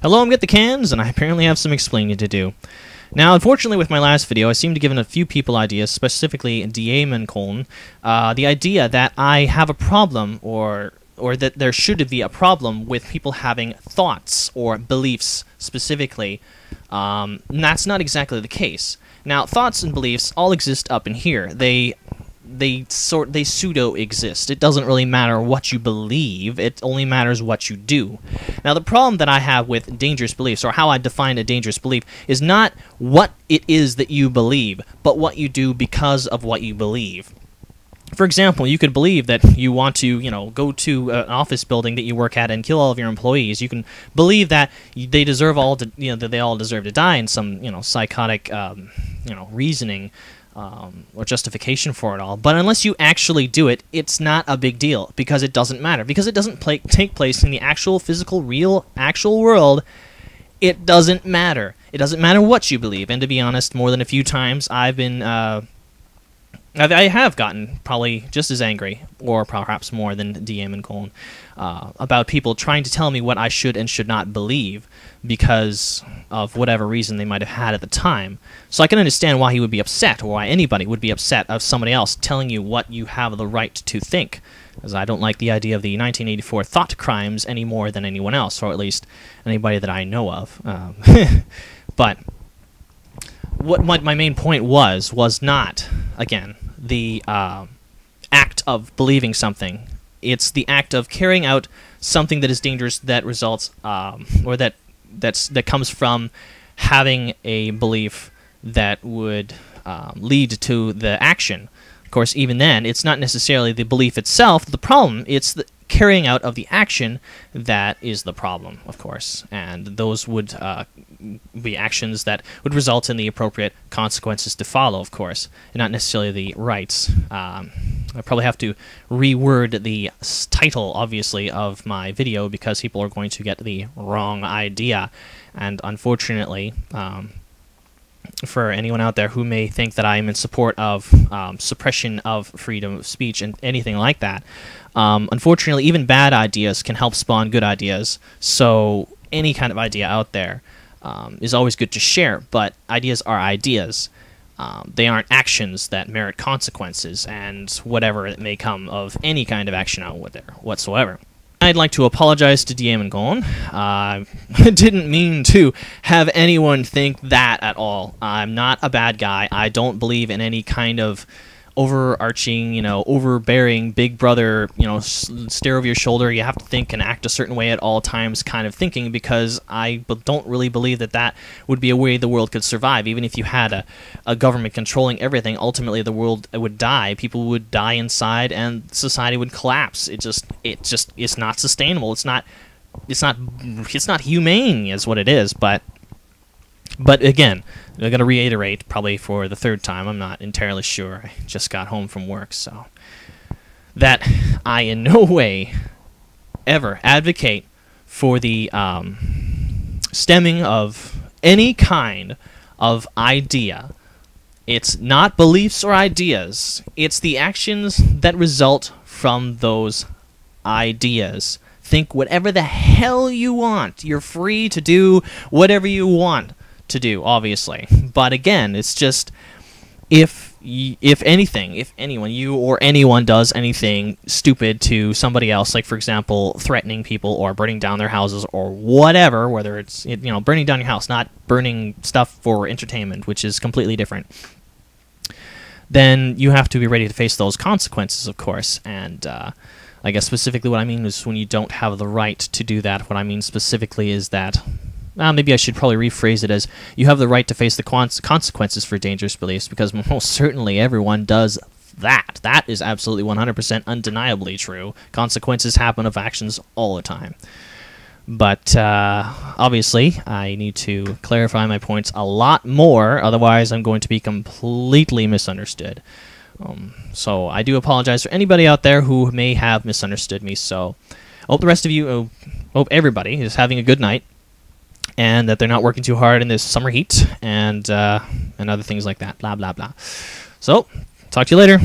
Hello, I'm Get the Cans, and I apparently have some explaining to do. Now, unfortunately, with my last video, I seem to have given a few people ideas, specifically Coln, the idea that I have a problem, or that there should be a problem with people having thoughts or beliefs specifically. And that's not exactly the case. Now, thoughts and beliefs all exist up in here. They pseudo-exist. It doesn't really matter what you believe, it only matters what you do. Now, the problem that I have with dangerous beliefs, or how I define a dangerous belief, is not what it is that you believe, but what you do because of what you believe. For example, you could believe that you want to, go to an office building that you work at and kill all of your employees. You can believe that they deserve that they all deserve to die in some, psychotic, reasoning or justification for it all. But unless you actually do it, it's not a big deal, because it doesn't matter. Because it doesn't take place in the actual, physical, real, actual world, it doesn't matter. It doesn't matter what you believe. And to be honest, more than a few times, I have gotten probably just as angry, or perhaps more than Coln, about people trying to tell me what I should and should not believe because of whatever reason they might have had at the time. So I can understand why he would be upset, or why anybody would be upset of somebody else telling you what you have the right to think, as I don't like the idea of the 1984 thought crimes any more than anyone else, or at least anybody that I know of. But what my main point was not, again, the act of believing something. It's the act of carrying out something that is dangerous, that results, or that comes from having a belief that would lead to the action. Of course, even then, it's not necessarily the belief itself the problem, it's the carrying out of the action that is the problem, of course. And those would be actions that would result in the appropriate consequences to follow, of course, and not necessarily the rights. I probably have to reword the title, obviously, of my video, because people are going to get the wrong idea. And unfortunately, for anyone out there who may think that I am in support of suppression of freedom of speech and anything like that, unfortunately, even bad ideas can help spawn good ideas. So any kind of idea out there is always good to share, but ideas are ideas. They aren't actions that merit consequences, and whatever it may come of any kind of action out there whatsoever. I'd like to apologize to Coln. I didn't mean to have anyone think that at all. I'm not a bad guy. I don't believe in any kind of overarching, overbearing big brother, stare over your shoulder, you have to think and act a certain way at all times kind of thinking, because I don't really believe that would be a way the world could survive. Even if you had a government controlling everything, ultimately the world would die. People would die inside, and society would collapse. It's not sustainable. It's not humane, is what it is. But again, I'm going to reiterate, probably for the third time, I'm not entirely sure, I just got home from work, so, that I in no way ever advocate for the stemming of any kind of idea. It's not beliefs or ideas, it's the actions that result from those ideas. Think whatever the hell you want. You're free to do whatever you want to do, obviously, but again, it's just if anyone, you or anyone, does anything stupid to somebody else, like for example threatening people or burning down their houses or whatever, whether it's burning down your house, not burning stuff for entertainment, which is completely different, then you have to be ready to face those consequences, of course. And I guess specifically what I mean is when you don't have the right to do that, what I mean specifically is that maybe I should probably rephrase it as you have the right to face the consequences for dangerous beliefs, because most certainly everyone does that. That is absolutely 100% undeniably true. Consequences happen of actions all the time. But obviously, I need to clarify my points a lot more, otherwise I'm going to be completely misunderstood. So I do apologize for anybody out there who may have misunderstood me. So I hope the rest of you, hope everybody is having a good night, and that they're not working too hard in this summer heat, and other things like that. Blah, blah, blah. So, talk to you later.